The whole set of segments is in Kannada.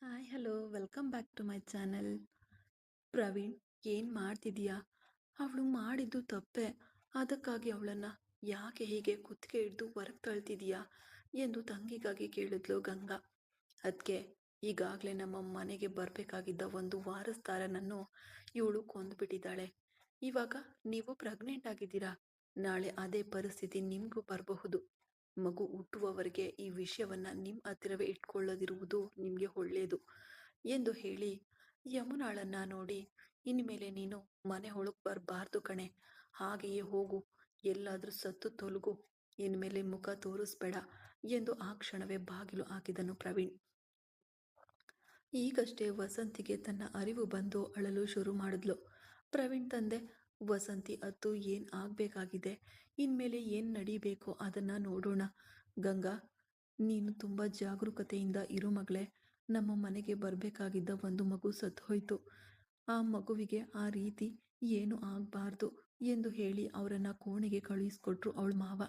Hi hello welcome back to my channel. Praveen, ಏನು ಮಾಡ್ತಿದೀಯಾ? ಅವಳು ಮಾಡಿದ್ದು ತಪ್ಪೆ. ಅದಕ್ಕಾಗಿ ಅವಳನ್ನು ಯಾಕೆ ಹೀಗೆ ಕುತ್ತಿಗೆ ಹಿಡಿದು ಹೊರಗೆ ತಳ್ತಿದೀಯಾ ಎಂದು ತಂಗಿಗಾಗಿ ಕೇಳಿದ್ಲು ಗಂಗಾ. ಅದಕ್ಕೆ ಈಗಾಗಲೇ ನಮ್ಮ ಮನೆಗೆ ಬರಬೇಕಾಗಿದ್ದ ಒಂದು ವಾರಸ್ದಾರನನ್ನು ಇವಳು ಕೊಂದುಬಿಟ್ಟಿದ್ದಾಳೆ. ಇವಾಗ ನೀವು ಪ್ರೆಗ್ನೆಂಟ್ ಆಗಿದ್ದೀರಾ. ನಾಳೆ ಅದೇ ಪರಿಸ್ಥಿತಿ ನಿಮಗೂ ಬರಬಹುದು. ಮಗು ಹುಟ್ಟುವವರೆಗೆ ಈ ವಿಷಯವನ್ನು ನಿಮ್ಮ ಹತ್ತಿರವೇ ಇಟ್ಕೊಳ್ಳದಿರುವುದು ನಿಮಗೆ ಒಳ್ಳೆಯದು ಎಂದು ಹೇಳಿ ಯಮುನಾಳನ್ನು ನೋಡಿ, ಇನ್ಮೇಲೆ ನೀನು ಮನೆ ಒಳಗೆ ಬರಬಾರ್ದು ಕಣೆ, ಹಾಗೆಯೇ ಹೋಗು, ಎಲ್ಲಾದರೂ ಸತ್ತು ತೊಲಗು, ಇನ್ಮೇಲೆ ಮುಖ ತೋರಿಸ್ಬೇಡ ಎಂದು ಆ ಕ್ಷಣವೇ ಬಾಗಿಲು ಹಾಕಿದನು ಪ್ರವೀಣ್. ಈಗಷ್ಟೇ ವಸಂತಿಗೆ ತನ್ನ ಅರಿವು ಬಂದು ಅಳಲು ಶುರು ಮಾಡಿದ್ಲು. ಪ್ರವೀಣ್ ತಂದೆ, ವಸಂತಿ ಅತ್ತು ಏನು ಆಗಬೇಕಾಗಿದೆ, ಇನ್ಮೇಲೆ ಏನು ನಡೀಬೇಕೋ ಅದನ್ನು ನೋಡೋಣ. ಗಂಗಾ, ನೀನು ತುಂಬ ಜಾಗರೂಕತೆಯಿಂದ ಇರು ಮಗಳೇ. ನಮ್ಮ ಮನೆಗೆ ಬರಬೇಕಾಗಿದ್ದ ಒಂದು ಮಗು ಸತ್ತು ಹೋಯಿತು. ಆ ಮಗುವಿಗೆ ಆ ರೀತಿ ಏನು ಆಗಬಾರ್ದು ಎಂದು ಹೇಳಿ ಅವರನ್ನು ಕೋಣೆಗೆ ಕಳುಹಿಸ್ಕೊಟ್ರು ಅವಳ ಮಾವ.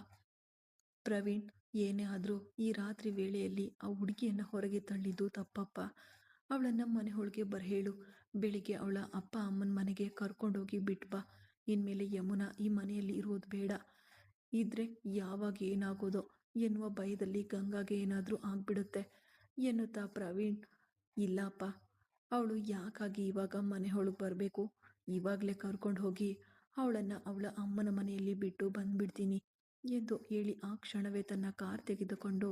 ಪ್ರವೀಣ್, ಏನೇ ಆದರೂ ಈ ರಾತ್ರಿ ವೇಳೆಯಲ್ಲಿ ಆ ಹುಡುಗಿಯನ್ನು ಹೊರಗೆ ತಳ್ಳಿದ್ದು ತಪ್ಪಪ್ಪ. ಅವಳನ್ನು ಮನೆ ಒಳಗೆ ಬರಹೇಳು. ಬೆಳಿಗ್ಗೆ ಅವಳ ಅಪ್ಪ ಅಮ್ಮನ ಮನೆಗೆ ಕರ್ಕೊಂಡೋಗಿ ಬಿಟ್ಟು ಬಾ. ಇನ್ಮೇಲೆ ಯಮುನಾ ಈ ಮನೆಯಲ್ಲಿ ಇರೋದು ಬೇಡ. ಇದ್ರೆ ಯಾವಾಗ ಏನಾಗೋದೋ ಎನ್ನುವ ಭಯದಲ್ಲಿ ಗಂಗಾಗೆ ಏನಾದರೂ ಆಗ್ಬಿಡುತ್ತೆ ಎನ್ನುತ್ತಾ ಪ್ರವೀಣ್, ಇಲ್ಲಪ್ಪ, ಅವಳು ಯಾಕಾಗಿ ಇವಾಗ ಮನೆ ಒಳಗೆ ಬರಬೇಕು, ಇವಾಗಲೇ ಕರ್ಕೊಂಡು ಹೋಗಿ ಅವಳನ್ನು ಅವಳ ಅಮ್ಮನ ಮನೆಯಲ್ಲಿ ಬಿಟ್ಟು ಬಂದ್ಬಿಡ್ತೀನಿ ಎಂದು ಹೇಳಿ ಆ ಕ್ಷಣವೇ ತನ್ನ ಕಾರ್ ತೆಗೆದುಕೊಂಡು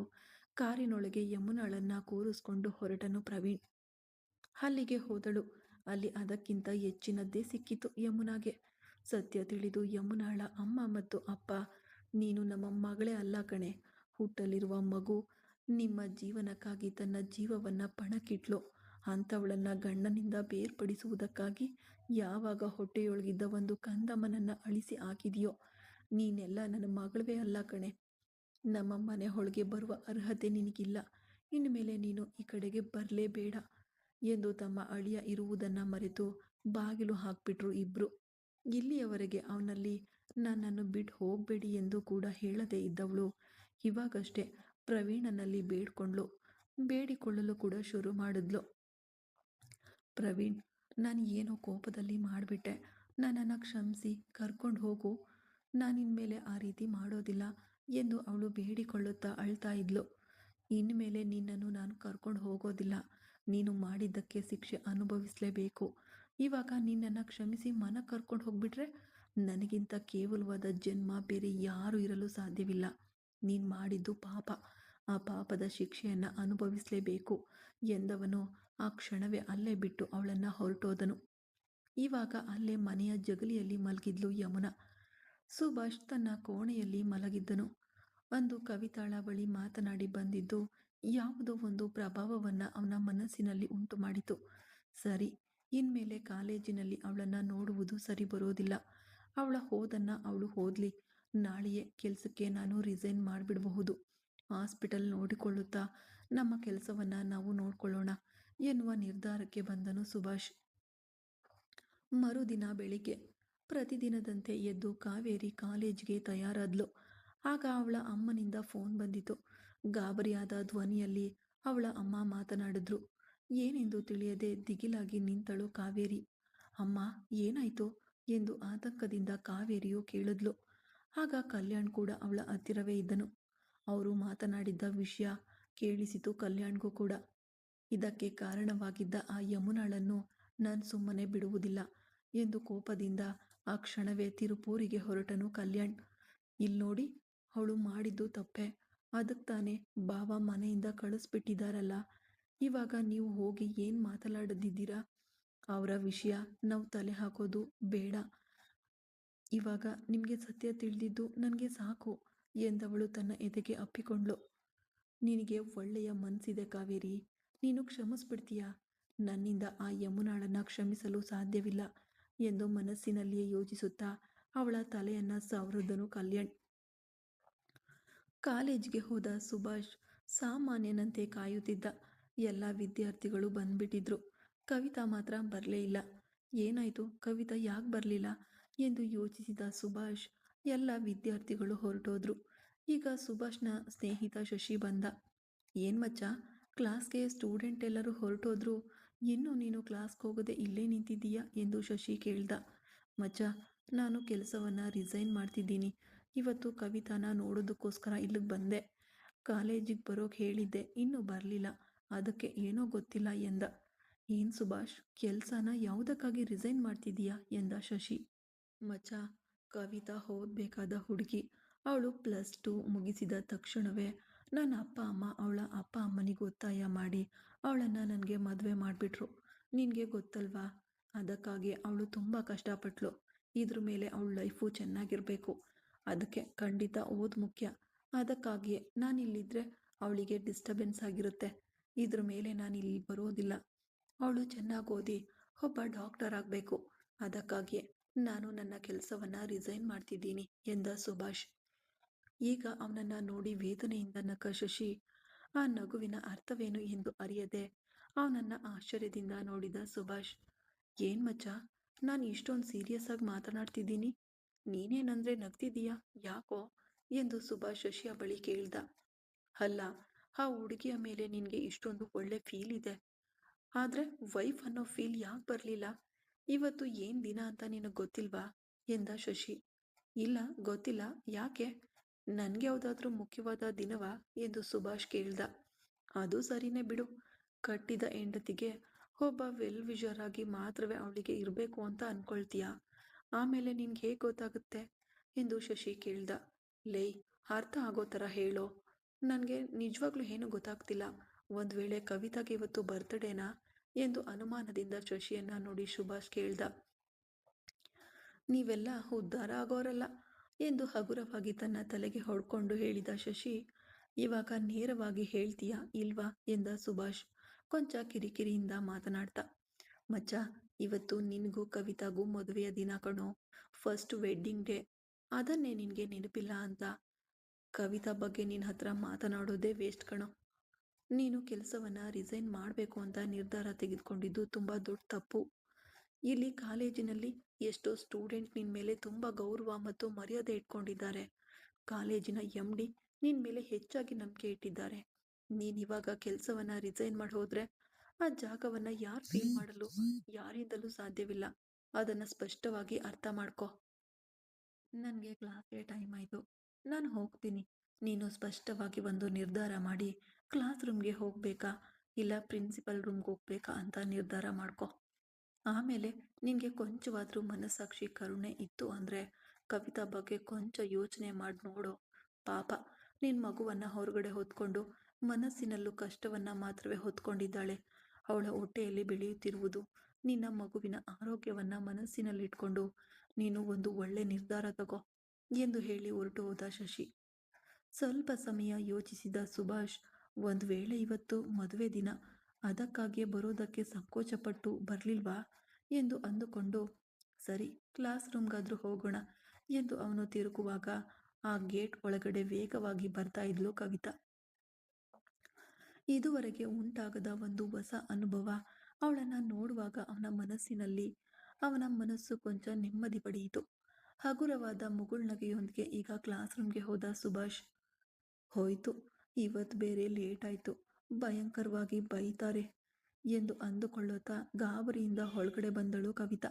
ಕಾರಿನೊಳಗೆ ಯಮುನಾಳನ್ನು ಕೂರಿಸ್ಕೊಂಡು ಹೊರಟನು ಪ್ರವೀಣ್. ಅಲ್ಲಿಗೆ ಹೋದಳು. ಅಲ್ಲಿ ಅದಕ್ಕಿಂತ ಹೆಚ್ಚಿನದ್ದೇ ಸಿಕ್ಕಿತು ಯಮುನಾಗೆ. ಸತ್ಯ ತಿಳಿದು ಯಮುನಾಳ ಅಮ್ಮ ಮತ್ತು ಅಪ್ಪ, ನೀನು ನಮ್ಮ ಮಗಳೇ ಅಲ್ಲ ಕಣೆ, ಹುಟ್ಟಲಿರುವ ಮಗು ನಿಮ್ಮ ಜೀವನಕ್ಕಾಗಿ ತನ್ನ ಜೀವವನ್ನು ಪಣಕ್ಕಿಟ್ಲು. ಅಂಥವಳನ್ನು ಗಂಡನಿಂದ ಬೇರ್ಪಡಿಸುವುದಕ್ಕಾಗಿ ಯಾವಾಗ ಹೊಟ್ಟೆಯೊಳಗಿದ್ದ ಒಂದು ಕಂದಮ್ಮನನ್ನು ಅಳಿಸಿ ಹಾಕಿದೆಯೋ, ನೀನೆಲ್ಲ ನನ್ನ ಮಗಳವೇ ಅಲ್ಲ ಕಣೆ. ನಮ್ಮ ಮನೆ ಒಳಗೆ ಬರುವ ಅರ್ಹತೆ ನಿನಗಿಲ್ಲ. ಇನ್ಮೇಲೆ ನೀನು ಈ ಕಡೆಗೆ ಬರಲೇಬೇಡ ಎಂದು ತಮ್ಮ ಅಳಿಯ ಇರುವುದನ್ನು ಮರೆತು ಬಾಗಿಲು ಹಾಕ್ಬಿಟ್ರು ಇಬ್ರು. ಇಲ್ಲಿಯವರೆಗೆ ಅವನಲ್ಲಿ ನನ್ನನ್ನು ಬಿಟ್ಟು ಹೋಗಬೇಡಿ ಎಂದು ಕೂಡ ಹೇಳದೇ ಇದ್ದವಳು ಇವಾಗಷ್ಟೇ ಪ್ರವೀಣನಲ್ಲಿ ಬೇಡಿಕೊಳ್ಳಲು ಕೂಡ ಶುರು ಮಾಡಿದ್ಲು. ಪ್ರವೀಣ್, ನಾನು ಏನೋ ಕೋಪದಲ್ಲಿ ಮಾಡಿಬಿಟ್ಟೆ, ನನ್ನನ್ನು ಕ್ಷಮಿಸಿ ಕರ್ಕೊಂಡು ಹೋಗು, ನಾನಿನ್ಮೇಲೆ ಆ ರೀತಿ ಮಾಡೋದಿಲ್ಲ ಎಂದು ಅವಳು ಬೇಡಿಕೊಳ್ಳುತ್ತಾ ಅಳ್ತಾ ಇದ್ಲು. ಇನ್ಮೇಲೆ ನಿನ್ನನ್ನು ನಾನು ಕರ್ಕೊಂಡು ಹೋಗೋದಿಲ್ಲ. ನೀನು ಮಾಡಿದ್ದಕ್ಕೆ ಶಿಕ್ಷೆ ಅನುಭವಿಸಲೇಬೇಕು. ಇವಾಗ ನಿನ್ನನ್ನು ಕ್ಷಮಿಸಿ ಮನ ಕರ್ಕೊಂಡು ಹೋಗ್ಬಿಟ್ರೆ ನನಗಿಂತ ಕೇವಲವಾದ ಜನ್ಮ ಬೇರೆ ಯಾರೂ ಇರಲು ಸಾಧ್ಯವಿಲ್ಲ. ನೀನು ಮಾಡಿದ್ದು ಪಾಪ, ಆ ಪಾಪದ ಶಿಕ್ಷೆಯನ್ನು ಅನುಭವಿಸಲೇಬೇಕು ಎಂದವನು ಆ ಕ್ಷಣವೇ ಅಲ್ಲೇ ಬಿಟ್ಟು ಅವಳನ್ನು ಹೊರಟೋದನು. ಇವಾಗ ಅಲ್ಲೇ ಮನೆಯ ಜಗಲಿಯಲ್ಲಿ ಮಲಗಿದ್ಲು ಯಮುನಾ. ಸುಭಾಷ್ ತನ್ನ ಕೋಣೆಯಲ್ಲಿ ಮಲಗಿದ್ದನು. ಒಂದು ಕವಿತಾಳ ಬಳಿ ಮಾತನಾಡಿ ಬಂದಿದ್ದು ಯಾವುದೋ ಒಂದು ಪ್ರಭಾವವನ್ನು ಅವನ ಮನಸ್ಸಿನಲ್ಲಿ ಉಂಟು ಮಾಡಿತು. ಸರಿ, ಇನ್ಮೇಲೆ ಕಾಲೇಜಿನಲ್ಲಿ ಅವಳನ್ನು ನೋಡುವುದು ಸರಿ ಬರೋದಿಲ್ಲ. ಅವಳ ಹೋದನ್ನು ಅವಳು ಓದಲಿ. ನಾಳೆಯೇ ಕೆಲಸಕ್ಕೆ ನಾನು ರಿಸೈನ್ ಮಾಡಿಬಿಡಬಹುದು. ಹಾಸ್ಪಿಟಲ್ ನೋಡಿಕೊಳ್ಳುತ್ತಾ ನಮ್ಮ ಕೆಲಸವನ್ನು ನಾವು ನೋಡ್ಕೊಳ್ಳೋಣ ಎನ್ನುವ ನಿರ್ಧಾರಕ್ಕೆ ಬಂದನು ಸುಭಾಷ್. ಮರುದಿನ ಬೆಳಿಗ್ಗೆ ಪ್ರತಿದಿನದಂತೆ ಎದ್ದು ಕಾವೇರಿ ಕಾಲೇಜಿಗೆ ತಯಾರಾದ್ಲು. ಆಗ ಅವಳ ಅಮ್ಮನಿಂದ ಫೋನ್ ಬಂದಿತು. ಗಾಬರಿಯಾದ ಧ್ವನಿಯಲ್ಲಿ ಅವಳ ಅಮ್ಮ ಮಾತನಾಡಿದ್ರು. ಏನೆಂದು ತಿಳಿಯದೆ ದಿಗಿಲಾಗಿ ನಿಂತಳು ಕಾವೇರಿ. ಅಮ್ಮ, ಏನಾಯ್ತು ಎಂದು ಆತಂಕದಿಂದ ಕಾವೇರಿಯು ಕೇಳಿದ್ಲು. ಆಗ ಕಲ್ಯಾಣ್ ಕೂಡ ಅವಳ ಹತ್ತಿರವೇ ಇದ್ದನು. ಅವರು ಮಾತನಾಡಿದ್ದ ವಿಷಯ ಕೇಳಿಸಿತು ಕಲ್ಯಾಣ್ಗೂ ಕೂಡ. ಇದಕ್ಕೆ ಕಾರಣವಾಗಿದ್ದ ಆ ಯಮುನಾಳನ್ನು ನಾನು ಸುಮ್ಮನೆ ಬಿಡುವುದಿಲ್ಲ ಎಂದು ಕೋಪದಿಂದ ಆ ಕ್ಷಣವೇ ತಿರುಪೂರಿಗೆ ಹೊರಟನು ಕಲ್ಯಾಣ್. ಇಲ್ಲಿ ನೋಡಿ, ಅವಳು ಮಾಡಿದ್ದು ತಪ್ಪೆ. ಅದಕ್ಕೆ ತಾನೇ ಬಾವ ಮನೆಯಿಂದ ಕಳಿಸ್ಬಿಟ್ಟಿದ್ದಾರಲ್ಲ. ಇವಾಗ ನೀವು ಹೋಗಿ ಏನು ಮಾತನಾಡದಿದ್ದೀರಾ? ಅವರ ವಿಷಯ ನಾವು ತಲೆ ಹಾಕೋದು ಬೇಡ. ಇವಾಗ ನಿಮಗೆ ಸತ್ಯ ತಿಳಿದಿದ್ದು ನನಗೆ ಸಾಕು ಎಂದವಳು ತನ್ನ ಎದೆಗೆ ಅಪ್ಪಿಕೊಂಡ್ಳು. ನಿನಗೆ ಒಳ್ಳೆಯ ಮನಸ್ಸಿದೆ ಕಾವೇರಿ, ನೀನು ಕ್ಷಮಿಸ್ಬಿಡ್ತೀಯಾ? ನನ್ನಿಂದ ಆ ಯಮುನಾಳನ್ನು ಕ್ಷಮಿಸಲು ಸಾಧ್ಯವಿಲ್ಲ ಎಂದು ಮನಸ್ಸಿನಲ್ಲಿಯೇ ಯೋಚಿಸುತ್ತಾ ಅವಳ ತಲೆಯನ್ನು ಸವರಿದನು ಕಲ್ಯಾಣ್. ಕಾಲೇಜಿಗೆ ಹೋದ ಸುಭಾಷ್ ಸಾಮಾನ್ಯನಂತೆ ಕಾಯುತ್ತಿದ್ದ. ಎಲ್ಲ ವಿದ್ಯಾರ್ಥಿಗಳು ಬಂದ್ಬಿಟ್ಟಿದ್ರು. ಕವಿತಾ ಮಾತ್ರ ಬರಲೇ ಇಲ್ಲ. ಏನಾಯಿತು, ಕವಿತಾ ಯಾಕೆ ಬರಲಿಲ್ಲ ಎಂದು ಯೋಚಿಸಿದ ಸುಭಾಷ್ ಎಲ್ಲ ವಿದ್ಯಾರ್ಥಿಗಳು ಹೊರಟೋದ್ರು. ಈಗ ಸುಭಾಷ್ನ ಸ್ನೇಹಿತ ಶಶಿ ಬಂದ. ಏನು ಮಚ್ಚ, ಕ್ಲಾಸ್‌ಗೆ ಸ್ಟೂಡೆಂಟ್ ಎಲ್ಲರೂ ಹೊರಟೋದ್ರು. "ಇನ್ನು ನೀನು ಕ್ಲಾಸ್‌ಗೆ ಹೋಗದೆ ಇಲ್ಲೇ ನಿಂತಿದ್ದೀಯಾ?" ಎಂದು ಶಶಿ ಕೇಳ್ದ. "ಮಚ್ಚ, ನಾನು ಕೆಲಸವನ್ನ ರಿಸೈನ್ ಮಾಡ್ತಿದ್ದೀನಿ. ಇವತ್ತು ಕವಿತಾನ ನೋಡೋದಕ್ಕೋಸ್ಕರ ಇಲ್ಲಿಗೆ ಬಂದೆ. ಕಾಲೇಜಿಗೆ ಬರೋಕ್ ಹೇಳಿದ್ದೆ, ಇನ್ನೂ ಬರ್ಲಿಲ್ಲ. ಅದಕ್ಕೆ ಏನೋ ಗೊತ್ತಿಲ್ಲ" ಎಂದ. "ಏನ್ ಸುಭಾಷ್, ಕೆಲ್ಸನ ಯಾವುದಕ್ಕಾಗಿ ರಿಸೈನ್ ಮಾಡ್ತಿದ್ದೀಯಾ?" ಎಂದ ಶಶಿ. "ಮಚ್ಚ, ಕವಿತಾ ಓದ್ಬೇಕಾದ ಹುಡುಗಿ. ಅವಳು +2 ಮುಗಿಸಿದ ತಕ್ಷಣವೇ ನನ್ನ ಅಪ್ಪ ಅಮ್ಮ ಅವಳ ಅಪ್ಪ ಅಮ್ಮನಿಗೆ ಒತ್ತಾಯ ಮಾಡಿ ಅವಳನ್ನು ನನಗೆ ಮದುವೆ ಮಾಡಿಬಿಟ್ರು. ನಿನಗೆ ಗೊತ್ತಲ್ವಾ? ಅದಕ್ಕಾಗಿ ಅವಳು ತುಂಬ ಕಷ್ಟಪಟ್ಳು. ಇದ್ರ ಮೇಲೆ ಅವಳ ಲೈಫು ಚೆನ್ನಾಗಿರಬೇಕು. ಅದಕ್ಕೆ ಖಂಡಿತ ಓದು ಮುಖ್ಯ. ಅದಕ್ಕಾಗಿಯೇ ನಾನಿಲ್ಲಿದ್ದರೆ ಅವಳಿಗೆ ಡಿಸ್ಟರ್ಬೆನ್ಸ್ ಆಗಿರುತ್ತೆ. ಇದ್ರ ಮೇಲೆ ನಾನು ಇಲ್ಲಿ ಬರೋದಿಲ್ಲ. ಅವಳು ಚೆನ್ನಾಗಿ ಓದಿ ಒಬ್ಬ ಡಾಕ್ಟರ್ ಆಗಬೇಕು. ಅದಕ್ಕಾಗಿಯೇ ನಾನು ನನ್ನ ಕೆಲಸವನ್ನ ರಿಸೈನ್ ಮಾಡ್ತಿದ್ದೀನಿ" ಎಂದ ಸುಭಾಷ್. ಈಗ ಅವನನ್ನ ನೋಡಿ ವೇದನೆಯಿಂದ ನಕ್ಕ ಶಶಿ ಆ ನಗುವಿನ ಅರ್ಥವೇನು ಎಂದು ಅರಿಯದೆ ಅವನನ್ನ ಆಶ್ಚರ್ಯದಿಂದ ನೋಡಿದ ಸುಭಾಷ್. "ಏನ್ ಮಚ್ಚ, ನಾನು ಇಷ್ಟೊಂದು ಸೀರಿಯಸ್ ಆಗಿ ಮಾತನಾಡ್ತಿದ್ದೀನಿ. ನೀನೇನಂದ್ರೆ ನಗ್ತಿದೀಯಾ, ಯಾಕೋ?" ಎಂದು ಸುಭಾಷ್ ಶಶಿಯ ಬಳಿ ಕೇಳ್ದ. "ಅಲ್ಲ, ಆ ಹುಡುಗಿಯ ಮೇಲೆ ನಿನಗೆ ಇಷ್ಟೊಂದು ಒಳ್ಳೆ ಫೀಲ್ ಇದೆ. ಆದ್ರೆ ವೈಫ್ ಅನ್ನೋ ಫೀಲ್ ಯಾಕೆ ಬರಲಿಲ್ಲ? ಇವತ್ತು ಏನ್ ದಿನ ಅಂತ ನಿನಗೆ ಗೊತ್ತಿಲ್ವಾ?" ಎಂದ ಶಶಿ. "ಇಲ್ಲ, ಗೊತ್ತಿಲ್ಲ. ಯಾಕೆ? ನನ್ಗೆ ಯಾವುದಾದ್ರೂ ಮುಖ್ಯವಾದ ದಿನವಾ?" ಎಂದು ಸುಭಾಷ್ ಕೇಳ್ದ. "ಅದು ಸರಿನೇ ಬಿಡು. ಕಟ್ಟಿದ ಹೆಂಡತಿಗೆ ಒಬ್ಬ ವೆಲ್ ವಿಷರ್ ಆಗಿ ಮಾತ್ರವೇ ಅವಳಿಗೆ ಇರಬೇಕು ಅಂತ ಅನ್ಕೊಳ್ತೀಯ. ಆಮೇಲೆ ನಿನ್ಗೆ ಹೇಗೆ ಗೊತ್ತಾಗುತ್ತೆ?" ಎಂದು ಶಶಿ ಕೇಳ್ದ. "ಲೇ, ಅರ್ಥ ಆಗೋ ಥರ ಹೇಳೋ. ನನಗೆ ನಿಜವಾಗ್ಲೂ ಏನೂ ಗೊತ್ತಾಗ್ತಿಲ್ಲ. ಒಂದು ವೇಳೆ ಕವಿತಾಗೆ ಇವತ್ತು ಬರ್ತ್ಡೇನಾ?" ಎಂದು ಅನುಮಾನದಿಂದ ಶಶಿಯನ್ನ ನೋಡಿ ಸುಭಾಷ್ ಕೇಳ್ದ. "ನೀವೆಲ್ಲ ಉದ್ಧಾರ ಆಗೋರಲ್ಲ" ಎಂದು ಹಗುರವಾಗಿ ತನ್ನ ತಲೆಗೆ ಹೊಡ್ಕೊಂಡು ಹೇಳಿದ ಶಶಿ. "ಇವಾಗ ನೇರವಾಗಿ ಹೇಳ್ತೀಯಾ ಇಲ್ವಾ?" ಎಂದ ಸುಭಾಷ್ ಕೊಂಚ ಕಿರಿಕಿರಿಯಿಂದ ಮಾತನಾಡ್ತಾ. "ಮಚ್ಚ, ಇವತ್ತು ನಿನಗೂ ಕವಿತಾಗೂ ಮದುವೆಯ ದಿನ ಕಣೋ. First wedding day. ಅದನ್ನೇ ನಿನಗೆ ನೆನಪಿಲ್ಲ ಅಂತ ಕವಿತಾ ಬಗ್ಗೆ ನಿನ್ನ ಹತ್ರ ಮಾತನಾಡೋದೇ ವೇಸ್ಟ್ ಕಣೋ. ನೀನು ಕೆಲಸವನ್ನ ರಿಸೈನ್ ಮಾಡಬೇಕು ಅಂತ ನಿರ್ಧಾರ ತೆಗೆದುಕೊಂಡಿದ್ದು ತುಂಬ ದೊಡ್ಡ ತಪ್ಪು. ಇಲ್ಲಿ ಕಾಲೇಜಿನಲ್ಲಿ ಎಷ್ಟೋ ಸ್ಟೂಡೆಂಟ್ ನಿನ್ನ ಮೇಲೆ ತುಂಬ ಗೌರವ ಮತ್ತು ಮರ್ಯಾದೆ ಇಟ್ಕೊಂಡಿದ್ದಾರೆ. ಕಾಲೇಜಿನ MD ನಿನ್ನ ಮೇಲೆ ಹೆಚ್ಚಾಗಿ ನಂಬಿಕೆ ಇಟ್ಟಿದ್ದಾರೆ. ನೀನಿವಾಗ ಕೆಲಸವನ್ನ ರಿಸೈನ್ ಮಾಡಿ ಹೋದ್ರೆ ಆ ಜಾಗವನ್ನ ಯಾರು ಫೀಲ್ ಮಾಡಲು ಯಾರಿಂದಲೂ ಸಾಧ್ಯವಿಲ್ಲ. ಅದನ್ನು ಸ್ಪಷ್ಟವಾಗಿ ಅರ್ಥ ಮಾಡ್ಕೊ. ನನಗೆ ಕ್ಲಾಸ್‌ಗೆ ಟೈಮ್ ಆಯಿತು. ನಾನು ಹೋಗ್ತೀನಿ. ನೀನು ಸ್ಪಷ್ಟವಾಗಿ ಒಂದು ನಿರ್ಧಾರ ಮಾಡಿ ಕ್ಲಾಸ್ ರೂಮ್‌ಗೆ ಹೋಗಬೇಕಾ ಇಲ್ಲ ಪ್ರಿನ್ಸಿಪಲ್ ರೂಮ್‌ಗೆ ಹೋಗಬೇಕಾ ಅಂತ ನಿರ್ಧಾರ ಮಾಡ್ಕೊ. ಆಮೇಲೆ ನಿನಗೆ ಕೊಂಚವಾದರೂ ಮನಸ್ಸಾಕ್ಷಿ ಕರುಣೆ ಇತ್ತು ಅಂದರೆ ಕವಿತಾ ಬಗ್ಗೆ ಕೊಂಚ ಯೋಚನೆ ಮಾಡಿ ನೋಡು. ಪಾಪ, ನಿನ್ನ ಮಗುವನ್ನು ಹೊರಗಡೆ ಹೊತ್ಕೊಂಡು ಮನಸ್ಸಿನಲ್ಲೂ ಕಷ್ಟವನ್ನು ಮಾತ್ರವೇ ಹೊತ್ಕೊಂಡಿದ್ದಾಳೆ. ಅವಳ ಹೊಟ್ಟೆಯಲ್ಲಿ ಬೆಳೆಯುತ್ತಿರುವುದು ನಿನ್ನ ಮಗುವಿನ ಆರೋಗ್ಯವನ್ನು ಮನಸ್ಸಿನಲ್ಲಿಟ್ಕೊಂಡು ನೀನು ಒಂದು ಒಳ್ಳೆ ನಿರ್ಧಾರ ತಗೋ" ಎಂದು ಹೇಳಿ ಹೊರಟು ಹೋದ ಶಶಿ. ಸ್ವಲ್ಪ ಸಮಯ ಯೋಚಿಸಿದ ಸುಭಾಷ್, ಒಂದು ವೇಳೆ ಇವತ್ತು ಮದುವೆ ದಿನ, ಅದಕ್ಕಾಗಿಯೇ ಬರೋದಕ್ಕೆ ಸಂಕೋಚಪಟ್ಟು ಬರಲಿಲ್ವಾ ಎಂದು ಅಂದುಕೊಂಡು, "ಸರಿ, ಕ್ಲಾಸ್ ರೂಮ್ಗಾದ್ರೂ ಹೋಗೋಣ" ಎಂದು ಅವನು ತಿರುಗುವಾಗ ಆ ಗೇಟ್ ಒಳಗಡೆ ವೇಗವಾಗಿ ಬರ್ತಾ ಇದ್ಲು ಕವಿತಾ. ಇದುವರೆಗೆ ಉಂಟಾಗದ ಒಂದು ಹೊಸ ಅನುಭವ ಅವಳನ್ನು ನೋಡುವಾಗ ಅವನ ಮನಸ್ಸು ಕೊಂಚ ನೆಮ್ಮದಿ ಪಡೆಯಿತು. ಹಗುರವಾದ ಮುಗುಳ್ನಗೆಯೊಂದಿಗೆ ಈಗ ಕ್ಲಾಸ್ ರೂಮ್ಗೆ ಹೋದ ಸುಭಾಷ್. "ಹೋಯ್ತು, ಇವತ್ತು ಬೇರೆ ಲೇಟ್ ಆಯ್ತು. ಭಯಂಕರವಾಗಿ ಬೈತಾರೆ" ಎಂದು ಅಂದುಕೊಳ್ಳುತ್ತಾ ಗಾಬರಿಯಿಂದ ಒಳಗಡೆ ಬಂದಳು ಕವಿತಾ.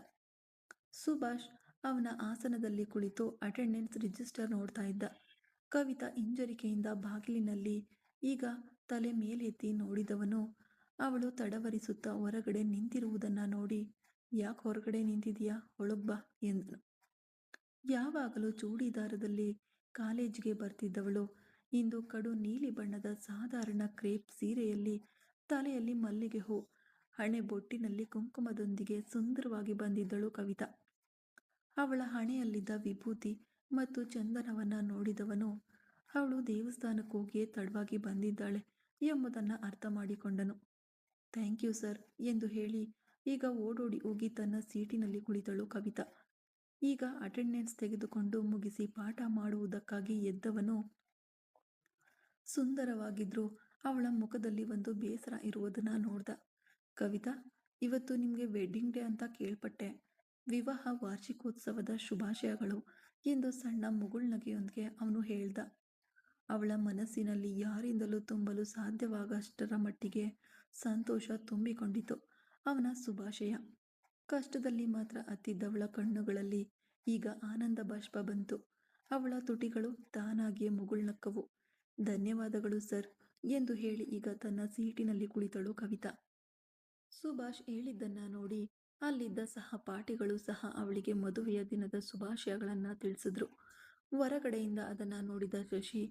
ಸುಭಾಷ್ ಅವನ ಆಸನದಲ್ಲಿ ಕುಳಿತು ಅಟೆಂಡೆನ್ಸ್ ರಿಜಿಸ್ಟರ್ ನೋಡ್ತಾ ಇದ್ದ. ಕವಿತಾ ಹಿಂಜರಿಕೆಯಿಂದ ಬಾಗಿಲಿನಲ್ಲಿ ಈಗ ತಲೆ ಮೇಲೆತ್ತಿ ನೋಡಿದವನು ಅವಳು ತಡವರಿಸುತ್ತಾ ಹೊರಗಡೆ ನಿಂತಿರುವುದನ್ನು ನೋಡಿ, "ಯಾಕೆ ಹೊರಗಡೆ ನಿಂತಿದೀಯಾ? ಒಳಗ್ ಬಾ" ಎಂದನು. ಯಾವಾಗಲೂ ಚೂಡಿದಾರದಲ್ಲಿ ಕಾಲೇಜಿಗೆ ಬರ್ತಿದ್ದವಳು ಇಂದು ಕಡು ನೀಲಿ ಬಣ್ಣದ ಸಾಧಾರಣ ಕ್ರೇಪ್ ಸೀರೆಯಲ್ಲಿ, ತಲೆಯಲ್ಲಿ ಮಲ್ಲಿಗೆ ಹೂ, ಹಣೆ ಬೊಟ್ಟಿನಲ್ಲಿ ಕುಂಕುಮದೊಂದಿಗೆ ಸುಂದರವಾಗಿ ಬಂದಿದ್ದಳು ಕವಿತಾ. ಅವಳ ಹಣೆಯಲ್ಲಿದ್ದ ವಿಭೂತಿ ಮತ್ತು ಚಂದನವನ್ನ ನೋಡಿದವನು ಅವಳು ದೇವಸ್ಥಾನಕ್ಕೆ ಹೋಗಿಯೇ ತಡವಾಗಿ ಬಂದಿದ್ದಾಳೆ ಎಂಬುದನ್ನು ಅರ್ಥ ಮಾಡಿಕೊಂಡನು. "ಥ್ಯಾಂಕ್ ಯು ಸರ್" ಎಂದು ಹೇಳಿ ಈಗ ಓಡೋಡಿ ಹೋಗಿ ತನ್ನ ಸೀಟಿನಲ್ಲಿ ಕುಳಿತಳು ಕವಿತಾ. ಈಗ ಅಟೆಂಡೆನ್ಸ್ ತೆಗೆದುಕೊಂಡು ಮುಗಿಸಿ ಪಾಠ ಮಾಡುವುದಕ್ಕಾಗಿ ಎದ್ದವನು ಸುಂದರವಾಗಿದ್ರೂ ಅವಳ ಮುಖದಲ್ಲಿ ಒಂದು ಬೇಸರ ಇರುವುದನ್ನು ನೋಡ್ದ. "ಕವಿತಾ, ಇವತ್ತು ನಿಮಗೆ ವೆಡ್ಡಿಂಗ್ ಡೇ ಅಂತ ಕೇಳ್ಪಟ್ಟೆ. ವಿವಾಹ ವಾರ್ಷಿಕೋತ್ಸವದ ಶುಭಾಶಯಗಳು" ಎಂದು ಸಣ್ಣ ಮುಗುಳ್ನಗೆಯೊಂದಿಗೆ ಅವನು ಹೇಳ್ದ. ಅವಳ ಮನಸ್ಸಿನಲ್ಲಿ ಯಾರಿಂದಲೂ ತುಂಬಲು ಸಾಧ್ಯವಾಗಷ್ಟರ ಮಟ್ಟಿಗೆ ಸಂತೋಷ ತುಂಬಿಕೊಂಡಿತು. ಅವನ ಶುಭಾಶಯ. ಕಷ್ಟದಲ್ಲಿ ಮಾತ್ರ ಅತ್ತಿದ್ದವಳ ಕಣ್ಣುಗಳಲ್ಲಿ ಈಗ ಆನಂದ ಬಾಷ್ಪ ಬಂತು. ಅವಳ ತುಟಿಗಳು ತಾನಾಗಿಯೇ ಮುಗುಳ್ನಕ್ಕವು. ಧನ್ಯವಾದಗಳು ಸರ್ ಎಂದು ಹೇಳಿ ಈಗ ತನ್ನ ಸೀಟಿನಲ್ಲಿ ಕುಳಿತಳು ಕವಿತಾ. ಸುಭಾಷ್ ಹೇಳಿದ್ದನ್ನ ನೋಡಿ ಅಲ್ಲಿದ್ದ ಸಹಪಾಠಿಗಳು ಸಹ ಅವಳಿಗೆ ಮದುವೆಯ ದಿನದ ಶುಭಾಶಯಗಳನ್ನ ತಿಳಿಸಿದ್ರು. ಹೊರಗಡೆಯಿಂದ ಅದನ್ನ ನೋಡಿದ ಶಶಿ,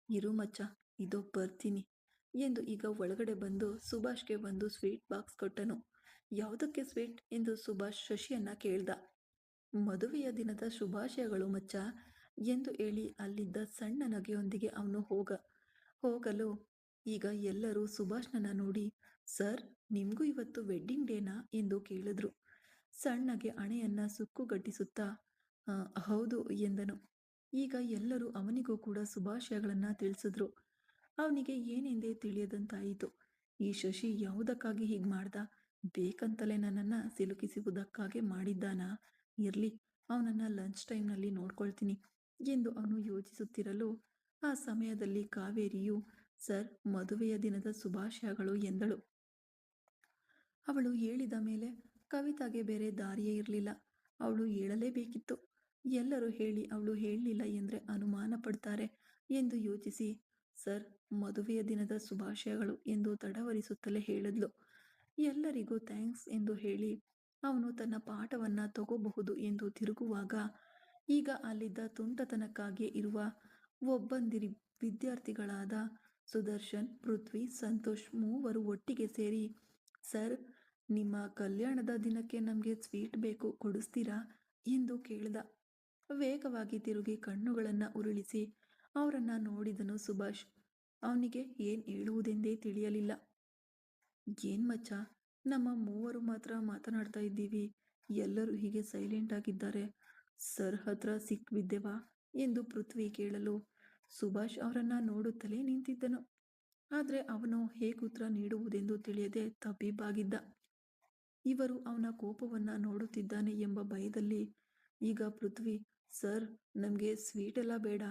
ಇರು ಮಚ್ಚ, ಇದೋ ಬರ್ತೀನಿ ಎಂದು ಈಗ ಒಳಗಡೆ ಬಂದು ಸುಭಾಷ್ಗೆ ಒಂದು ಸ್ವೀಟ್ ಬಾಕ್ಸ್ ಕೊಟ್ಟನು. ಯಾವುದಕ್ಕೆ ಸ್ವೀಟ್ ಎಂದು ಸುಭಾಷ್ ಶಶಿಯನ್ನ ಕೇಳ್ದ. ಮದುವೆಯ ದಿನದ ಶುಭಾಶಯಗಳು ಮಚ್ಚ ಎಂದು ಹೇಳಿ ಅಲ್ಲಿದ್ದ ಸಣ್ಣ ನಗೆಯೊಂದಿಗೆ ಅವನು ಹೋಗಲು ಈಗ ಎಲ್ಲರೂ ಸುಭಾಷ್ನನ್ನ ನೋಡಿ, ಸರ್, ನಿಮ್ಗೂ ಇವತ್ತು ವೆಡ್ಡಿಂಗ್ ಡೇನಾ ಎಂದು ಕೇಳಿದ್ರು. ಸಣ್ಣಗೆ ಹಣೆಯನ್ನ ಸುಕ್ಕುಗಟ್ಟಿಸುತ್ತಾ ಹೌದು ಎಂದನು. ಈಗ ಎಲ್ಲರೂ ಅವನಿಗೂ ಕೂಡ ಶುಭಾಶಯಗಳನ್ನ ತಿಳಿಸಿದ್ರು. ಅವನಿಗೆ ಏನೆಂದೇ ತಿಳಿಯದಂತಾಯಿತು. ಈ ಶಶಿ ಯಾವುದಕ್ಕಾಗಿ ಹೀಗೆ ಮಾಡ್ದ? ಬೇಕಂತಲೇ ನನ್ನನ್ನ ಸಿಲುಕಿಸುವುದಕ್ಕಾಗಿ ಮಾಡಿದ್ದಾನಾ? ಇರ್ಲಿ, ಅವನನ್ನ ಲಂಚ್ ಟೈಮ್ನಲ್ಲಿ ನೋಡ್ಕೊಳ್ತೀನಿ ಎಂದು ಅವನು ಯೋಚಿಸುತ್ತಿರಲು ಆ ಸಮಯದಲ್ಲಿ ಕಾವೇರಿಯು, ಸರ್, ಮದುವೆಯ ದಿನದ ಶುಭಾಶಯಗಳು ಎಂದಳು. ಅವಳು ಹೇಳಿದ ಮೇಲೆ ಕವಿತಾಗೆ ಬೇರೆ ದಾರಿಯೇ ಇರಲಿಲ್ಲ. ಅವಳು ಹೇಳಲೇಬೇಕಿತ್ತು. ಎಲ್ಲರೂ ಹೇಳಿ ಅವಳು ಹೇಳಲಿಲ್ಲ ಎಂದರೆ ಅನುಮಾನ ಪಡ್ತಾರೆ ಎಂದು ಯೋಚಿಸಿ, ಸರ್, ಮದುವೆಯ ದಿನದ ಶುಭಾಶಯಗಳು ಎಂದು ತಡವರಿಸುತ್ತಲೇ ಹೇಳಿದ್ಲು. ಎಲ್ಲರಿಗೂ ಥ್ಯಾಂಕ್ಸ್ ಎಂದು ಹೇಳಿ ಅವನು ತನ್ನ ಪಾಠವನ್ನ ತಗೋಬಹುದು ಎಂದು ತಿರುಗುವಾಗ ಈಗ ಅಲ್ಲಿದ್ದ ತುಂಟತನಕ್ಕಾಗಿಯೇ ಇರುವ ಒಬ್ಬಂದಿರಿ ವಿದ್ಯಾರ್ಥಿಗಳಾದ ಸುದರ್ಶನ್, ಪೃಥ್ವಿ, ಸಂತೋಷ್ ಮೂವರು ಒಟ್ಟಿಗೆ ಸೇರಿ, ಸರ್, ನಿಮ್ಮ ಕಲ್ಯಾಣದ ದಿನಕ್ಕೆ ನಮಗೆ ಸ್ವೀಟ್ ಬೇಕು, ಕೊಡಿಸ್ತೀರಾ ಎಂದು ಕೇಳಿದ. ವೇಗವಾಗಿ ತಿರುಗಿ ಕಣ್ಣುಗಳನ್ನು ಉರುಳಿಸಿ ಅವರನ್ನ ನೋಡಿದನು ಸುಭಾಷ್. ಅವನಿಗೆ ಏನ್ ಹೇಳುವುದೆಂದೇ ತಿಳಿಯಲಿಲ್ಲ. ಏನ್ ಮಚ್ಚ, ನಮ್ಮ ಮೂವರು ಮಾತ್ರ ಮಾತನಾಡ್ತಾ ಇದ್ದೀವಿ, ಎಲ್ಲರೂ ಹೀಗೆ ಸೈಲೆಂಟ್ ಆಗಿದ್ದಾರೆ. ಸರ್ ಹತ್ರ ಸಿಕ್ಬಿದ್ದೆವಾ ಎಂದು ಪೃಥ್ವಿ ಕೇಳಲು ಸುಭಾಷ್ ಅವರನ್ನ ನೋಡುತ್ತಲೇ ನಿಂತಿದ್ದನು. ಆದರೆ ಅವನು ಹೇಗೆ ಉತ್ತರ ನೀಡುವುದೆಂದು ತಿಳಿಯದೆ ತಬ್ಬಿಬ್ಬಾಗಿದ್ದ. ಇವರು ಅವನ ಕೋಪವನ್ನ ನೋಡುತ್ತಿದ್ದಾನೆ ಎಂಬ ಭಯದಲ್ಲಿ ಈಗ ಪೃಥ್ವಿ, ಸರ್, ನಮಗೆ ಸ್ವೀಟ್ ಎಲ್ಲ ಬೇಡ,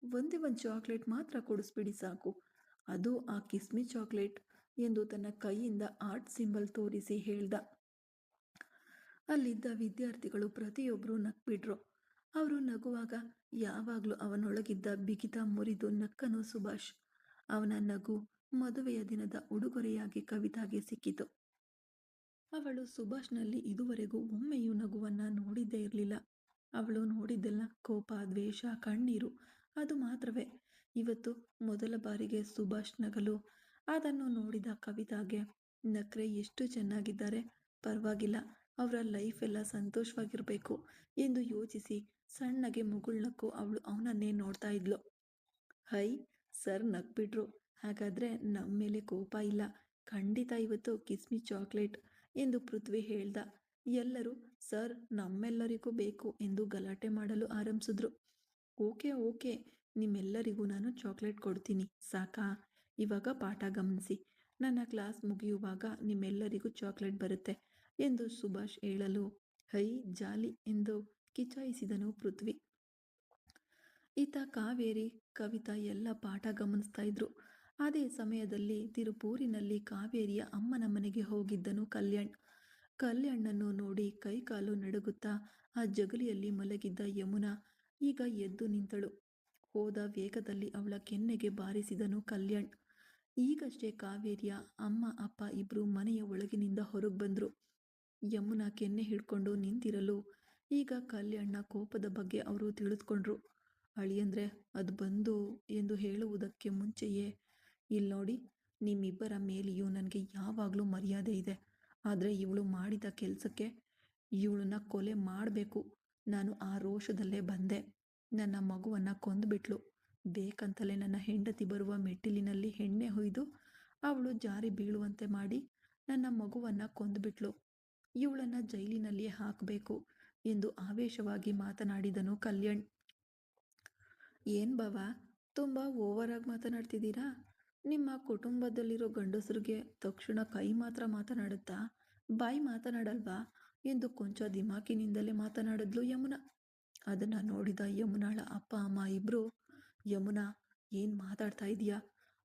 ಒಂದೇ ಒಂದು ಚಾಕ್ಲೇಟ್ ಮಾತ್ರ ಕೊಡಿಸ್ಬಿಡಿ ಸಾಕು, ಅದು ಆ ಕಿಸ್ಮಿ ಚಾಕ್ಲೇಟ್ ಎಂದು ತನ್ನ ಕೈಯಿಂದ ಆರ್ಟ್ ಸಿಂಬಲ್ ತೋರಿಸಿ ಹೇಳ್ದ. ಅಲ್ಲಿದ್ದ ವಿದ್ಯಾರ್ಥಿಗಳು ಪ್ರತಿಯೊಬ್ಬರು ನಕ್ಬಿಟ್ರು. ಅವರು ನಗುವಾಗ ಯಾವಾಗಲೂ ಅವನೊಳಗಿದ್ದ ಬಿಗಿತ ಮುರಿದು ನಕ್ಕನು ಸುಭಾಷ್. ಅವನ ನಗು ಮದುವೆಯ ದಿನದ ಉಡುಗೊರೆಯಾಗಿ ಕವಿತಾಗೆ ಸಿಕ್ಕಿತು. ಅವಳು ಸುಭಾಷ್ನಲ್ಲಿ ಇದುವರೆಗೂ ಒಮ್ಮೆಯೂ ನಗುವನ್ನ ನೋಡಿದ್ದೇ ಇರಲಿಲ್ಲ. ಅವಳು ನೋಡಿದ್ದೆಲ್ಲ ಕೋಪ, ದ್ವೇಷ, ಕಣ್ಣೀರು, ಅದು ಮಾತ್ರವೇ. ಇವತ್ತು ಮೊದಲ ಬಾರಿಗೆ ಸುಭಾಷ್ ನಗಲು ಅದನ್ನು ನೋಡಿದ ಕವಿತಾಗೆ, ನಕ್ರೆ ಎಷ್ಟು ಚೆನ್ನಾಗಿದ್ದಾರೆ, ಪರವಾಗಿಲ್ಲ, ಅವರ ಲೈಫ್ ಎಲ್ಲ ಸಂತೋಷವಾಗಿರಬೇಕು ಎಂದು ಯೋಚಿಸಿ ಸಣ್ಣಗೆ ಮುಗುಳ್ನಕ್ಕು ಅವಳು ಅವನನ್ನೇ ನೋಡ್ತಾ ಇದ್ಲು. ಹೈ, ಸರ್ ನಕ್ಬಿಟ್ರು, ಹಾಗಾದ್ರೆ ನಮ್ಮ ಮೇಲೆ ಕೋಪ ಇಲ್ಲ, ಖಂಡಿತ ಇವತ್ತು ಕಿಸ್ಮಿ ಚಾಕ್ಲೇಟ್ ಎಂದು ಪೃಥ್ವಿ ಹೇಳ್ದ. ಎಲ್ಲರೂ ಸರ್ ನಮ್ಮೆಲ್ಲರಿಗೂ ಬೇಕು ಎಂದು ಗಲಾಟೆ ಮಾಡಲು ಆರಂಭಿಸಿದ್ರು. ಓಕೆ ಓಕೆ, ನಿಮ್ಮೆಲ್ಲರಿಗೂ ನಾನು ಚಾಕ್ಲೇಟ್ ಕೊಡ್ತೀನಿ, ಸಾಕಾ? ಇವಾಗ ಪಾಠ ಗಮನಿಸಿ, ನನ್ನ ಕ್ಲಾಸ್ ಮುಗಿಯುವಾಗ ನಿಮ್ಮೆಲ್ಲರಿಗೂ ಚಾಕ್ಲೇಟ್ ಬರುತ್ತೆ ಎಂದು ಸುಭಾಷ್ ಹೇಳಲು, ಹೈ ಜಾಲಿ ಎಂದು ಕಿಚಾಯಿಸಿದನು ಪೃಥ್ವಿ. ಈತ ಕಾವೇರಿ, ಕವಿತಾ ಎಲ್ಲ ಪಾಠ ಗಮನಿಸ್ತಾ ಇದ್ರು. ಅದೇ ಸಮಯದಲ್ಲಿ ತಿರುಪೂರಿನಲ್ಲಿ ಕಾವೇರಿಯ ಅಮ್ಮನ ಮನೆಗೆ ಹೋಗಿದ್ದನು ಕಲ್ಯಾಣ್. ಕಲ್ಯಾಣನ್ನು ನೋಡಿ ಕೈಕಾಲು ನಡುಗುತ್ತಾ ಆ ಜಗಲಿಯಲ್ಲಿ ಮಲಗಿದ್ದ ಯಮುನಾ ಈಗ ಎದ್ದು ನಿಂತಳು. ಹೋದ ವೇಗದಲ್ಲಿ ಅವಳ ಕೆನ್ನೆಗೆ ಬಾರಿಸಿದನು ಕಲ್ಯಾಣ್. ಈಗಷ್ಟೇ ಕಾವೇರಿಯ ಅಮ್ಮ ಅಪ್ಪ ಇಬ್ರು ಮನೆಯ ಒಳಗಿನಿಂದ ಹೊರಗೆ ಬಂದ್ರು. ಯಮುನಾ ಕೆನ್ನೆ ಹಿಡ್ಕೊಂಡು ನಿಂತಿರಲು ಈಗ ಕಲ್ಯಾಣ್ನ ಕೋಪದ ಬಗ್ಗೆ ಅವರು ತಿಳಿದುಕೊಂಡ್ರು. ಅಳಿಯಂದ್ರೆ ಅದು ಬಂದು ಎಂದು ಹೇಳುವುದಕ್ಕೆ ಮುಂಚೆಯೇ, ಇಲ್ಲಿ ನೋಡಿ, ನಿಮ್ಮಿಬ್ಬರ ಮೇಲೆಯೂ ನನಗೆ ಯಾವಾಗಲೂ ಮರ್ಯಾದೆ ಇದೆ, ಆದರೆ ಇವಳು ಮಾಡಿದ ಕೆಲಸಕ್ಕೆ ಇವಳನ್ನ ಕೊಲೆ ಮಾಡಬೇಕು. ನಾನು ಆ ರೋಷದಲ್ಲೇ ಬಂದೆ. ನನ್ನ ಮಗುವನ್ನು ಕೊಂದುಬಿಟ್ಲು. ಬೇಕಂತಲೇ ನನ್ನ ಹೆಂಡತಿ ಬರುವ ಮೆಟ್ಟಿಲಿನಲ್ಲಿ ಎಣ್ಣೆ ಹೊಯ್ದು ಅವಳು ಜಾರಿ ಬೀಳುವಂತೆ ಮಾಡಿ ನನ್ನ ಮಗುವನ್ನು ಕೊಂದುಬಿಟ್ಲು. ಇವಳನ್ನು ಜೈಲಿನಲ್ಲಿಯೇ ಹಾಕಬೇಕು ಎಂದು ಆವೇಶವಾಗಿ ಮಾತನಾಡಿದನು ಕಲ್ಯಾಣ್. ಏನ್ ಬಾವಾ, ತುಂಬ ಓವರಾಗಿ ಮಾತನಾಡ್ತಿದ್ದೀರಾ? ನಿಮ್ಮ ಕುಟುಂಬದಲ್ಲಿರೋ ಗಂಡಸರಿಗೆ ತಕ್ಷಣ ಕೈ ಮಾತ್ರ ಮಾತನಾಡುತ್ತಾ, ಬಾಯಿ ಮಾತನಾಡಲ್ವಾ ಎಂದು ಕೊಂಚ ದಿಮಾಕಿನಿಂದಲೇ ಮಾತನಾಡಿದ್ಲು ಯಮುನಾ. ಅದನ್ನು ನೋಡಿದ ಯಮುನಾಳ ಅಪ್ಪ ಅಮ್ಮ ಇಬ್ಬರು, ಯಮುನಾ, ಏನು ಮಾತಾಡ್ತಾ ಇದೀಯಾ?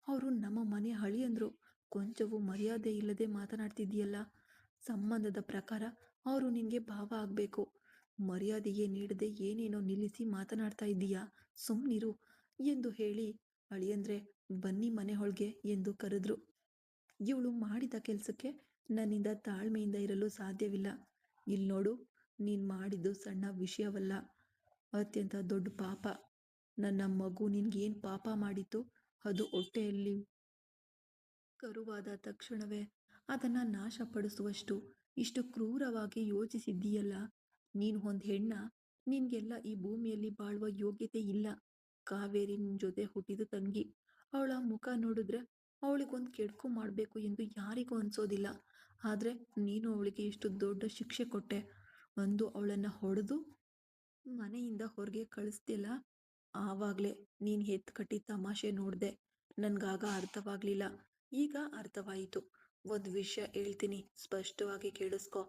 ಅವರು ನಮ್ಮ ಮನೆ ಅಳಿಯಂದ್ರು. ಕೊಂಚವೂ ಮರ್ಯಾದೆ ಇಲ್ಲದೆ ಮಾತನಾಡ್ತಿದ್ದೀಯಲ್ಲ. ಸಂಬಂಧದ ಪ್ರಕಾರ ಅವರು ನಿನಗೆ ಭಾವ ಆಗಬೇಕು. ಮರ್ಯಾದೆಯೇ ನೀಡದೆ ಏನೇನೋ ನಿಲ್ಲಿಸಿ ಮಾತನಾಡ್ತಾ ಇದ್ದೀಯಾ? ಸುಮ್ಮನಿರು ಎಂದು ಹೇಳಿ ಅಳಿಯಂದ್ರೆ ಬನ್ನಿ ಮನೆ ಒಳಗೆ ಎಂದು ಕರೆದ್ರು. ಇವಳು ಮಾಡಿದ ಕೆಲಸಕ್ಕೆ ನನ್ನಿಂದ ತಾಳ್ಮೆಯಿಂದ ಇರಲು ಸಾಧ್ಯವಿಲ್ಲ. ಇಲ್ಲಿ ನೋಡು, ನೀನು ಮಾಡಿದ್ದು ಸಣ್ಣ ವಿಷಯವಲ್ಲ, ಅತ್ಯಂತ ದೊಡ್ಡ ಪಾಪ. ನನ್ನ ಮಗು ನಿನ್ಗೇನು ಪಾಪ ಮಾಡಿತ್ತು? ಅದು ಹೊಟ್ಟೆಯಲ್ಲಿ ಕರುವಾದ ತಕ್ಷಣವೇ ಅದನ್ನು ನಾಶಪಡಿಸುವಷ್ಟು ಇಷ್ಟು ಕ್ರೂರವಾಗಿ ಯೋಚಿಸಿದ್ದೀಯಲ್ಲ. ನೀನು ಒಂದು ಹೆಣ್ಣ, ನಿನಗೆಲ್ಲ ಈ ಭೂಮಿಯಲ್ಲಿ ಬಾಳುವ ಯೋಗ್ಯತೆ ಇಲ್ಲ. ಕಾವೇರಿ ನಿನ್ನ ಜೊತೆ ಹುಟ್ಟಿದ ತಂಗಿ. ಅವಳ ಮುಖ ನೋಡಿದ್ರೆ ಅವಳಿಗೊಂದು ಕೆಡುಕು ಮಾಡಬೇಕು ಎಂದು ಯಾರಿಗೂ ಅನಿಸೋದಿಲ್ಲ. ಆದರೆ ನೀನು ಅವಳಿಗೆ ಎಷ್ಟು ದೊಡ್ಡ ಶಿಕ್ಷೆ ಕೊಟ್ಟೆ. ಅಂದು ಅವಳನ್ನು ಹೊಡೆದು ಮನೆಯಿಂದ ಹೊರಗೆ ಕಳಿಸ್ತಿಲ್ಲ. ಆವಾಗಲೇ ನೀನು ಎತ್ತು ಕಟ್ಟಿ ತಮಾಷೆ ನೋಡಿದೆ. ನನಗಾಗ ಅರ್ಥವಾಗಲಿಲ್ಲ. ಈಗ ಅರ್ಥವಾಯಿತು. ಒಂದು ವಿಷಯ ಹೇಳ್ತೀನಿ, ಸ್ಪಷ್ಟವಾಗಿ ಕೇಳಿಸ್ಕೊ.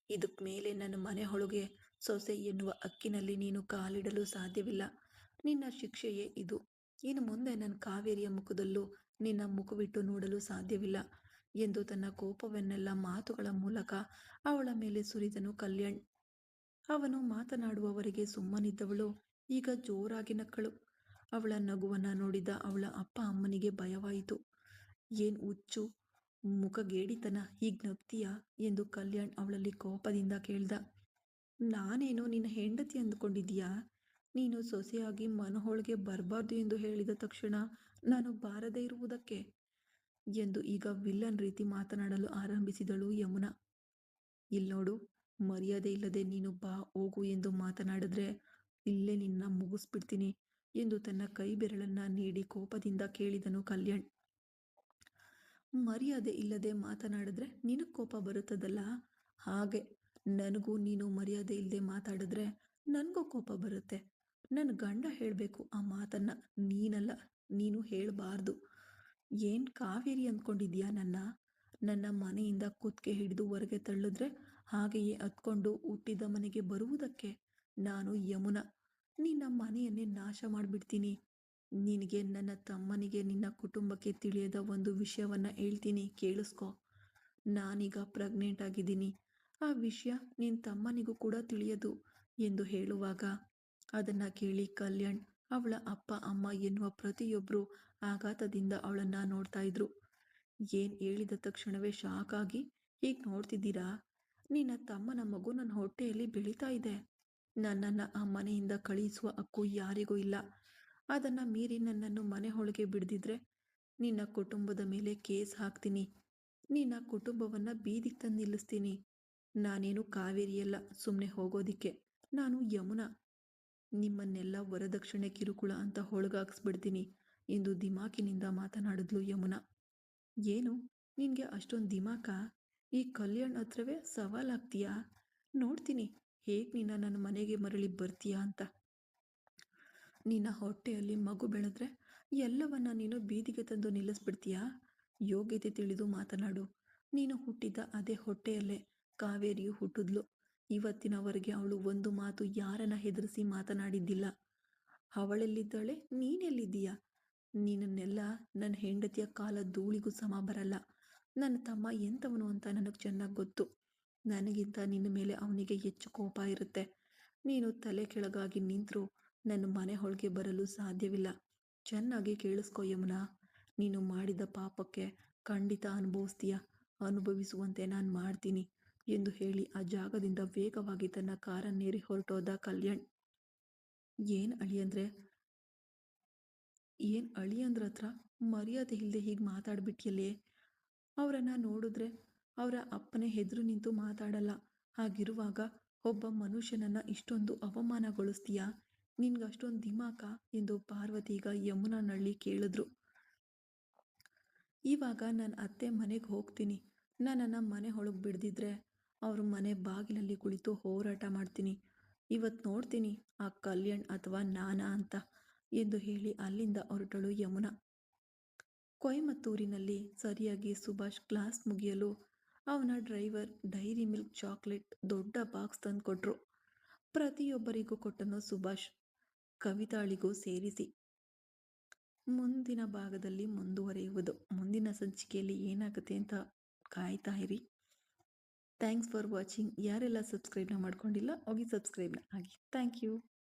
ಇದಕ್ಕೆ ಮೇಲೆ ನನ್ನ ಮನೆ ಒಳಗೆ ಸೊಸೆ ಎನ್ನುವ ಹಕ್ಕಿನಲ್ಲಿ ನೀನು ಕಾಲಿಡಲು ಸಾಧ್ಯವಿಲ್ಲ. ನಿನ್ನ ಶಿಕ್ಷೆಯೇ ಇದು. ಇನ್ನು ಮುಂದೆ ನನ್ನ ಕಾವೇರಿಯ ಮುಖದಲ್ಲೂ ನಿನ್ನ ಮುಖವಿಟ್ಟು ನೋಡಲು ಸಾಧ್ಯವಿಲ್ಲ ಎಂದು ತನ್ನ ಕೋಪವನ್ನೆಲ್ಲ ಮಾತುಗಳ ಮೂಲಕ ಅವಳ ಮೇಲೆ ಸುರಿದನು ಕಲ್ಯಾಣ್. ಅವನು ಮಾತನಾಡುವವರೆಗೆ ಸುಮ್ಮನಿದ್ದವಳು ಈಗ ಜೋರಾಗಿ ನಕ್ಕಳು. ಅವಳ ನಗುವನ್ನು ನೋಡಿದ ಅವಳ ಅಪ್ಪ ಅಮ್ಮನಿಗೆ ಭಯವಾಯಿತು. ಏನು ಹುಚ್ಚು, ಮುಖಗೇಡಿತನ, ಹೀಗೆ ನಗ್ತೀಯಾ ಎಂದು ಕಲ್ಯಾಣ್ ಅವಳಲ್ಲಿ ಕೋಪದಿಂದ ಕೇಳ್ದ. ನಾನೇನೋ ನಿನ್ನ ಹೆಂಡತಿ ಅಂದ್ಕೊಂಡಿದ್ದೀಯಾ? ನೀನು ಸೊಸೆಯಾಗಿ ಮನಹೊಳಗೆ ಬರಬಾರ್ದು ಎಂದು ಹೇಳಿದ ತಕ್ಷಣ ನಾನು ಬಾರದೇ ಇರುವುದಕ್ಕೆ ಎಂದು ಈಗ ವಿಲ್ಲನ್ ರೀತಿ ಮಾತನಾಡಲು ಆರಂಭಿಸಿದಳು ಯಮುನಾ. ಇಲ್ಲಿ ನೋಡು, ಮರ್ಯಾದೆ ಇಲ್ಲದೆ ನೀನು ಬಾ ಹೋಗು ಎಂದು ಮಾತನಾಡಿದ್ರೆ ಇಲ್ಲೇ ನಿನ್ನ ಮುಗಿಸ್ಬಿಡ್ತೀನಿ ಎಂದು ತನ್ನ ಕೈ ಬೆರಳನ್ನ ನೀಡಿ ಕೋಪದಿಂದ ಕೇಳಿದನು ಕಲ್ಯಾಣ್. ಮರ್ಯಾದೆ ಇಲ್ಲದೆ ಮಾತನಾಡಿದ್ರೆ ನಿನಗೆ ಕೋಪ ಬರುತ್ತದಲ್ಲ, ಹಾಗೆ ನನಗೂ ನೀನು ಮರ್ಯಾದೆ ಇಲ್ಲದೆ ಮಾತಾಡಿದ್ರೆ ನನಗೂ ಕೋಪ ಬರುತ್ತೆ. ನನ್ನ ಗಂಡ ಹೇಳಬೇಕು ಆ ಮಾತನ್ನ, ನೀನಲ್ಲ. ನೀನು ಹೇಳಬಾರ್ದು. ಏನು ಕಾವೇರಿ ಅಂದ್ಕೊಂಡಿದ್ಯಾ ನನ್ನ ಮನೆಯಿಂದ ಕುತ್ತಿಗೆ ಹಿಡಿದು ಹೊರಗೆ ತಳ್ಳಿದ್ರೆ ಹಾಗೆಯೇ ಹತ್ಕೊಂಡು ಹುಟ್ಟಿದ ಮನೆಗೆ ಬರುವುದಕ್ಕೆ? ನಾನು ಯಮುನಾ, ನಿನ್ನ ಮನೆಯನ್ನೇ ನಾಶ ಮಾಡಿಬಿಡ್ತೀನಿ. ನಿನಗೆ, ನನ್ನ ತಮ್ಮನಿಗೆ, ನಿನ್ನ ಕುಟುಂಬಕ್ಕೆ ತಿಳಿಯದ ಒಂದು ವಿಷಯವನ್ನು ಹೇಳ್ತೀನಿ, ಕೇಳಿಸ್ಕೊ. ನಾನೀಗ ಪ್ರೆಗ್ನೆಂಟ್ ಆಗಿದ್ದೀನಿ. ಆ ವಿಷಯ ನಿನ್ನ ತಮ್ಮನಿಗೂ ಕೂಡ ತಿಳಿಯದು ಎಂದು ಹೇಳುವಾಗ ಅದನ್ನು ಕೇಳಿ ಕಲ್ಯಾಣ್, ಅವಳ ಅಪ್ಪ ಅಮ್ಮ ಎನ್ನುವ ಪ್ರತಿಯೊಬ್ಬರು ಆಘಾತದಿಂದ ಅವಳನ್ನು ನೋಡ್ತಾ ಇದ್ರು. ಏನು ಹೇಳಿದ ತಕ್ಷಣವೇ ಶಾಕ್ ಆಗಿ ಹೀಗೆ ನೋಡ್ತಿದ್ದೀರಾ? ನಿನ್ನ ತಮ್ಮನ ಮಗು ನನ್ನ ಹೊಟ್ಟೆಯಲ್ಲಿ ಬೆಳೀತಾ ಇದೆ. ನನ್ನನ್ನು ಆ ಮನೆಯಿಂದ ಕಳುಹಿಸುವ ಹಕ್ಕು ಯಾರಿಗೂ ಇಲ್ಲ. ಅದನ್ನು ಮೀರಿ ನನ್ನನ್ನು ಮನೆ ಒಳಗೆ ಬಿಡದಿದ್ರೆ ನಿನ್ನ ಕುಟುಂಬದ ಮೇಲೆ ಕೇಸ್ ಹಾಕ್ತೀನಿ. ನಿನ್ನ ಕುಟುಂಬವನ್ನು ಬೀದಿಗೆ ತಂದು ನಿಲ್ಲಿಸ್ತೀನಿ. ನಾನೇನು ಕಾವೇರಿಯಲ್ಲ ಸುಮ್ಮನೆ ಹೋಗೋದಿಕ್ಕೆ. ನಾನು ಯಮುನಾ. ನಿಮ್ಮನ್ನೆಲ್ಲ ವರದಕ್ಷಿಣೆ ಕಿರುಕುಳ ಅಂತ ಹೊಳಗಾಕ್ಸ್ಬಿಡ್ತೀನಿ ಎಂದು ದಿಮಾಕಿನಿಂದ ಮಾತನಾಡಿದ್ಲು ಯಮುನಾ. ಏನು, ನಿನಗೆ ಅಷ್ಟೊಂದು ದಿಮಾಕ? ಈ ಕಲ್ಯಾಣ್ ಹತ್ರವೇ ಸವಾಲಾಗ್ತೀಯಾ? ನೋಡ್ತೀನಿ ಹೇಗೆ ನನ್ನ ಮನೆಗೆ ಮರಳಿ ಬರ್ತೀಯಾ ಅಂತ. ನಿನ್ನ ಹೊಟ್ಟೆಯಲ್ಲಿ ಮಗು ಬೆಳೆದ್ರೆ ಎಲ್ಲವನ್ನ ನೀನು ಬೀದಿಗೆ ತಂದು ನಿಲ್ಲಿಸ್ಬಿಡ್ತೀಯಾ? ಯೋಗ್ಯತೆ ತಿಳಿದು ಮಾತನಾಡು. ನೀನು ಹುಟ್ಟಿದ ಅದೇ ಹೊಟ್ಟೆಯಲ್ಲೇ ಕಾವೇರಿಯು ಹುಟ್ಟಿದ್ಲು. ಇವತ್ತಿನವರೆಗೆ ಅವಳು ಒಂದು ಮಾತು ಯಾರನ್ನ ಹೆದರಿಸಿ ಮಾತನಾಡಿದ್ದಿಲ್ಲ. ಅವಳೆಲ್ಲಿದ್ದಾಳೆ, ನೀನೆಲ್ಲಿದ್ದೀಯಾ? ನೀನನ್ನೆಲ್ಲ ನನ್ನ ಹೆಂಡತಿಯ ಕಾಲ ಧೂಳಿಗೂ ಸಮ ಬರಲ್ಲ. ನನ್ನ ತಮ್ಮ ಎಂಥವನು ಅಂತ ನನಗೆ ಚೆನ್ನಾಗಿ ಗೊತ್ತು. ನನಗಿಂತ ನಿನ್ನ ಮೇಲೆ ಅವನಿಗೆ ಹೆಚ್ಚು ಕೋಪ ಇರುತ್ತೆ. ನೀನು ತಲೆ ಕೆಳಗಾಗಿ ನಿಂತರೂ ನನ್ನ ಮನೆ ಒಳಗೆ ಬರಲು ಸಾಧ್ಯವಿಲ್ಲ. ಚೆನ್ನಾಗಿ ಕೇಳಿಸ್ಕೊ ಯಮುನಾ, ನೀನು ಮಾಡಿದ ಪಾಪಕ್ಕೆ ಖಂಡಿತ ಅನುಭವಿಸ್ತೀಯ. ಅನುಭವಿಸುವಂತೆ ನಾನು ಮಾಡ್ತೀನಿ ಎಂದು ಹೇಳಿ ಆ ಜಾಗದಿಂದ ವೇಗವಾಗಿ ತನ್ನ ಕಾರನ್ನೇರಿ ಹೊರಟೋದ ಕಲ್ಯಾಣ್. ಏನು ಅಳಿಯಂದ್ರ ಹತ್ರ ಮರ್ಯಾದೆ ಇಲ್ಲದೆ ಹೀಗೆ ಮಾತಾಡ್ಬಿಟ್ಟಿಯಲ್ಲೇ. ಅವರನ್ನು ನೋಡಿದ್ರೆ ಅವರ ಅಪ್ಪನೇ ಹೆದರು ನಿಂತು ಮಾತಾಡಲ್ಲ. ಹಾಗಿರುವಾಗ ಒಬ್ಬ ಮನುಷ್ಯನನ್ನು ಇಷ್ಟೊಂದು ಅವಮಾನಗೊಳಿಸ್ತೀಯಾ? ನಿನ್ಗಷ್ಟೊಂದು ದಿಮಾಕ ಎಂದು ಪಾರ್ವತಿ ಈಗ ಯಮುನಾನಳ್ಳಿ ಕೇಳಿದ್ರು. ಇವಾಗ ನಾನು ಅತ್ತೆ ಮನೆಗೆ ಹೋಗ್ತೀನಿ. ನನ್ನನ್ನು ಮನೆ ಒಳಗೆ ಬಿಡದಿದ್ರೆ ಅವ್ರ ಮನೆ ಬಾಗಿಲಲ್ಲಿ ಕುಳಿತು ಹೋರಾಟ ಮಾಡ್ತೀನಿ. ಇವತ್ತು ನೋಡ್ತೀನಿ ಆ ಕಲ್ಯಾಣ್ ಅಥವಾ ನಾನಾ ಅಂತ ಎಂದು ಹೇಳಿ ಅಲ್ಲಿಂದ ಹೊರಟಳು ಯಮುನಾ. ಕೊಯಮತ್ತೂರಿನಲ್ಲಿ ಸರಿಯಾಗಿ ಸುಭಾಷ್ ಕ್ಲಾಸ್ ಮುಗಿಯಲು ಅವನ ಡ್ರೈವರ್ ಡೈರಿ ಮಿಲ್ಕ್ ಚಾಕ್ಲೇಟ್ ದೊಡ್ಡ ಬಾಕ್ಸ್ ತಂದು ಕೊಟ್ಟರು. ಪ್ರತಿಯೊಬ್ಬರಿಗೂ ಕೊಟ್ಟನು ಸುಭಾಷ್, ಕವಿತಾಳಿಗೂ ಸೇರಿಸಿ. ಮುಂದಿನ ಭಾಗದಲ್ಲಿ ಮುಂದುವರಿಯುವುದು. ಮುಂದಿನ ಸಂಚಿಕೆಯಲ್ಲಿ ಏನಾಗುತ್ತೆ ಅಂತ ಕಾಯ್ತಾ ಇರಿ. Thanks for watching. ಯಾರೆಲ್ಲ ಸಬ್ಸ್ಕ್ರೈಬ್ನ ಮಾಡ್ಕೊಂಡಿಲ್ಲ ಹೋಗಿ ಸಬ್ಸ್ಕ್ರೈಬ್ನ ಆಗಿ. Thank you.